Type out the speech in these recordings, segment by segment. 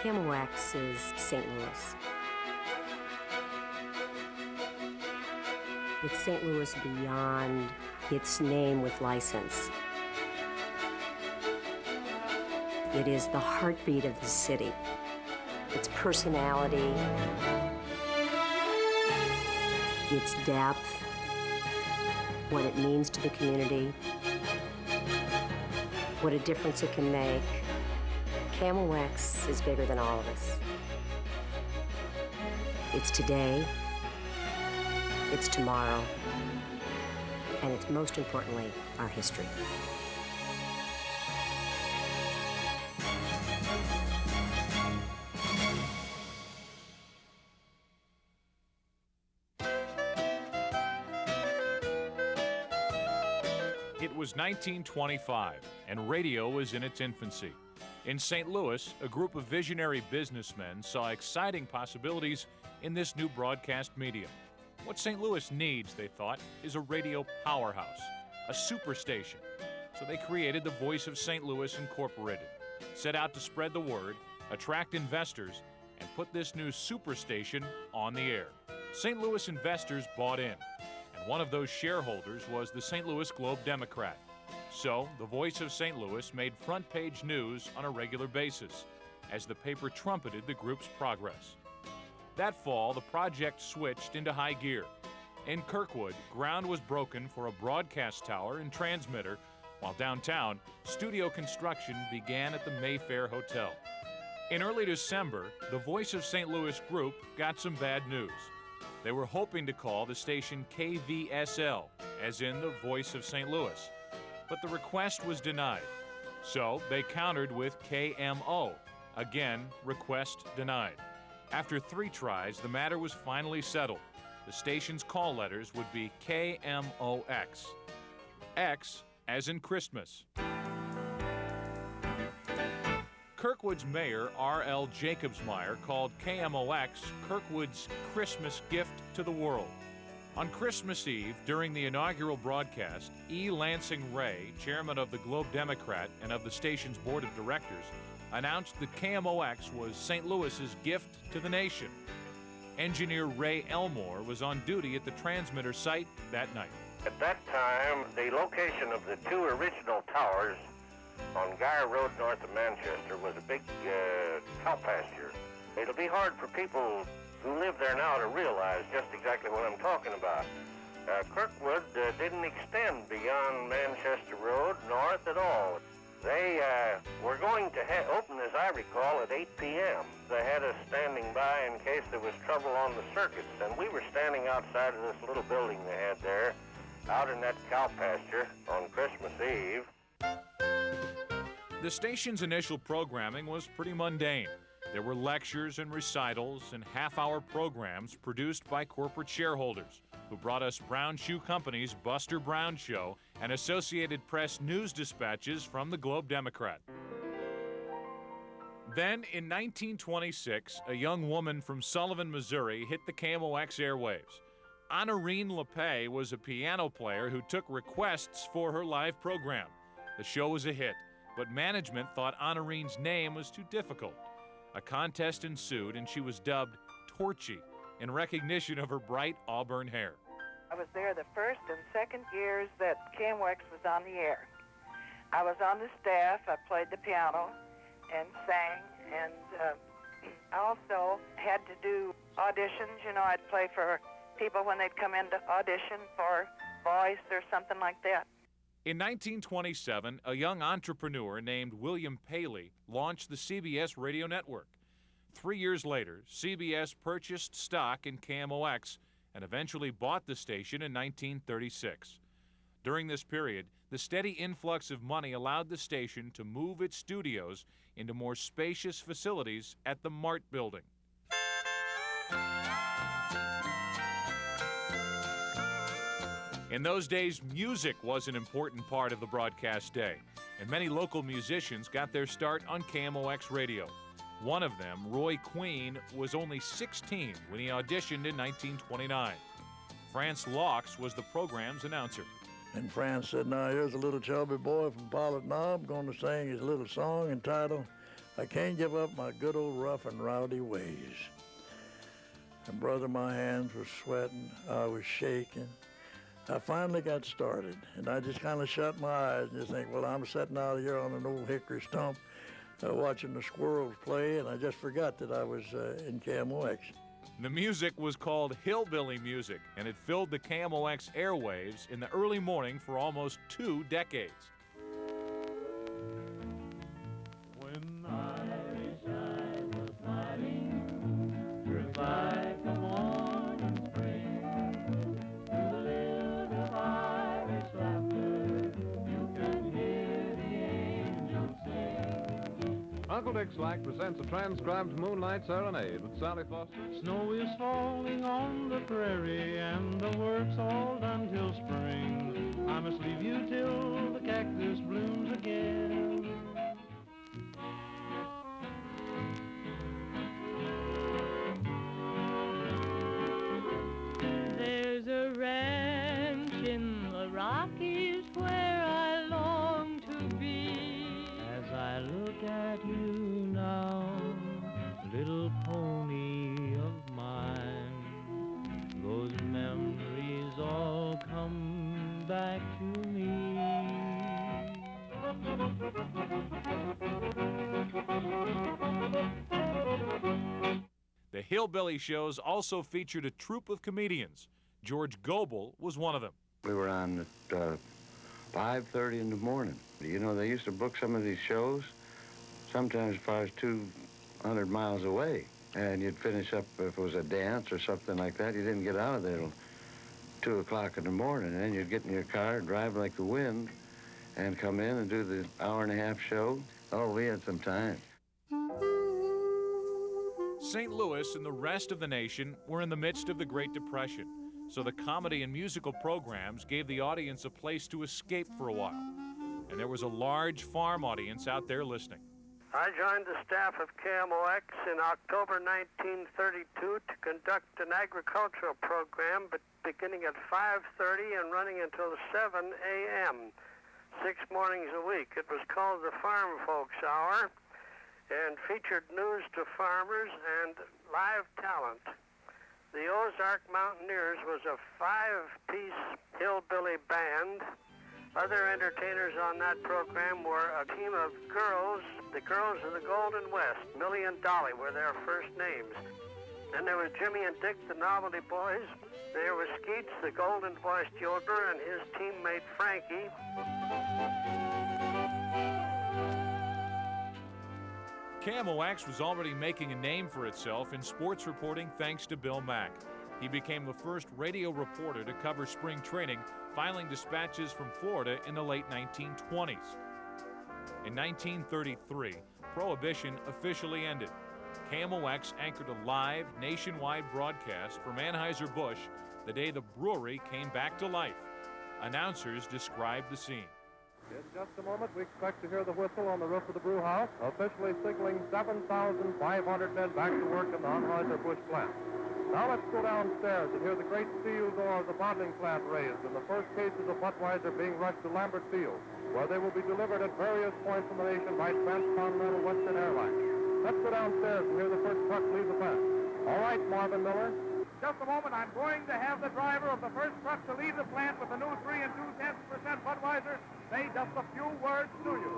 KMOX is St. Louis. It's St. Louis beyond its name with license. It is the heartbeat of the city. Its personality, its depth, what it means to the community, what a difference it can make. KMOX is bigger than all of us. It's today, it's tomorrow, and it's most importantly, our history. It was 1925, and radio was in its infancy. In St. Louis, a group of visionary businessmen saw exciting possibilities in this new broadcast medium. What St. Louis needs, they thought, is a radio powerhouse, a superstation. So they created the Voice of St. Louis Incorporated, set out to spread the word, attract investors, and put this new superstation on the air. St. Louis investors bought in, and one of those shareholders was the St. Louis Globe-Democrat. So, the Voice of St. Louis made front-page news on a regular basis as the paper trumpeted the group's progress. That fall, the project switched into high gear. In Kirkwood, ground was broken for a broadcast tower and transmitter, while downtown, studio construction began at the Mayfair Hotel. In early December, the Voice of St. Louis group got some bad news. They were hoping to call the station KVSL, as in the Voice of St. Louis. But the request was denied. So they countered with KMO. Again, request denied. After 3 tries, the matter was finally settled. The station's call letters would be KMOX. X as in Christmas. Kirkwood's mayor, R.L. Jacobsmeyer, called KMOX Kirkwood's Christmas gift to the world. On Christmas Eve, during the inaugural broadcast, E. Lansing Ray, chairman of the Globe-Democrat and of the station's board of directors, announced that KMOX was St. Louis's gift to the nation. Engineer Ray Elmore was on duty at the transmitter site that night. At that time, the location of the 2 original towers on Guyer Road north of Manchester was a big cow pasture. It'll be hard for people who live there now to realize just exactly what I'm talking about. Kirkwood didn't extend beyond Manchester Road north at all. They were going to open, as I recall, at 8 p.m. They had us standing by in case there was trouble on the circuits, and we were standing outside of this little building they had there, out in that cow pasture on Christmas Eve. The station's initial programming was pretty mundane. There were lectures and recitals and half-hour programs produced by corporate shareholders who brought us Brown Shoe Company's Buster Brown Show and Associated Press news dispatches from the Globe-Democrat. Then, in 1926, a young woman from Sullivan, Missouri, hit the KMOX airwaves. Honorine LePay was a piano player who took requests for her live program. The show was a hit, but management thought Honorine's name was too difficult. A contest ensued, and she was dubbed Torchy in recognition of her bright auburn hair. I was there the first and second years that KMOX was on the air. I was on the staff. I played the piano and sang, and I also had to do auditions. You know, I'd play for people when they'd come in to audition for voice or something like that. In 1927, a young entrepreneur named William Paley launched the CBS radio network. 3 years later, CBS purchased stock in KMOX and eventually bought the station in 1936. During this period, the steady influx of money allowed the station to move its studios into more spacious facilities at the Mart Building. In those days, music was an important part of the broadcast day, and many local musicians got their start on KMOX radio. One of them, Roy Queen, was only 16 when he auditioned in 1929. France Laux was the program's announcer. And France said, now here's a little chubby boy from Pilot Knob going to sing his little song entitled, I can't give up my good old rough and rowdy ways. And brother, my hands were sweating, I was shaking. I finally got started, and I just kind of shut my eyes and just think, well, I'm sitting out here on an old hickory stump watching the squirrels play, and I just forgot that I was in KMOX. The music was called hillbilly music, and it filled the KMOX airwaves in the early morning for almost 2 decades. When Irish eyes were smiling, just like the morning spring, through the lilt of Irish laughter, you can hear the angels sing. Uncle Dick Slack presents a transcribed Moonlight Serenade with Sally Foster. Snow is falling on the prairie, and the work's all done till spring. I must leave you till the cactus blooms again. There's a ranch in the Rockies where I long to be. As I look at you now, little pony of mine, those memories all come back to me. The Hillbilly shows also featured a troupe of comedians. George Gobel was one of them. We were on at 5:30 in the morning. You know, they used to book some of these shows, sometimes as far as 200 miles away. And you'd finish up, if it was a dance or something like that, you didn't get out of there till 2 o'clock in the morning. And then you'd get in your car, drive like the wind, and come in and do the hour-and-a-half show. Oh, we had some time. St. Louis and the rest of the nation were in the midst of the Great Depression, so the comedy and musical programs gave the audience a place to escape for a while. And there was a large farm audience out there listening. I joined the staff of KMOX in October 1932 to conduct an agricultural program beginning at 5:30 and running until 7 a.m., 6 mornings a week. It was called the Farm Folks Hour and featured news to farmers and live talent. The Ozark Mountaineers was a 5-piece hillbilly band. Other entertainers on that program were a team of girls, the Girls of the Golden West. Millie and Dolly were their first names. Then there was Jimmy and Dick, the Novelty Boys. There was Skeets, the golden-voiced yodeler, and his teammate Frankie. KMOX was already making a name for itself in sports reporting thanks to Bill Mack. He became the first radio reporter to cover spring training, filing dispatches from Florida in the late 1920s. In 1933, Prohibition officially ended. KMOX anchored a live, nationwide broadcast from Anheuser-Busch the day the brewery came back to life. Announcers described the scene. In just a moment, we expect to hear the whistle on the roof of the brew house, officially signaling 7,500 men back to work in the Anheuser-Busch plant. Now let's go downstairs and hear the great steel door of the bottling plant raised and the first cases of Budweiser being rushed to Lambert Field, where they will be delivered at various points in the nation by Transcontinental Western Airlines. Let's go downstairs and hear the first truck leave the plant. All right, Marvin Miller. Just a moment, I'm going to have the driver of the first truck to leave the plant with the new 3 2/10% Budweiser say just a few words to you.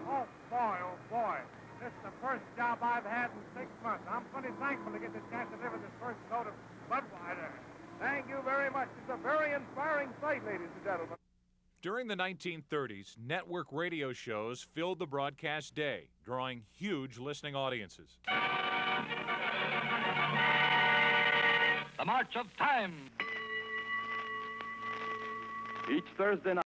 Oh boy. This is the first job I've had in 6 months. I'm pretty thankful to get this chance to deliver this first load of Budweiser. Thank you very much. It's a very inspiring sight, ladies and gentlemen. During the 1930s, network radio shows filled the broadcast day, drawing huge listening audiences. The March of Time. Each Thursday night.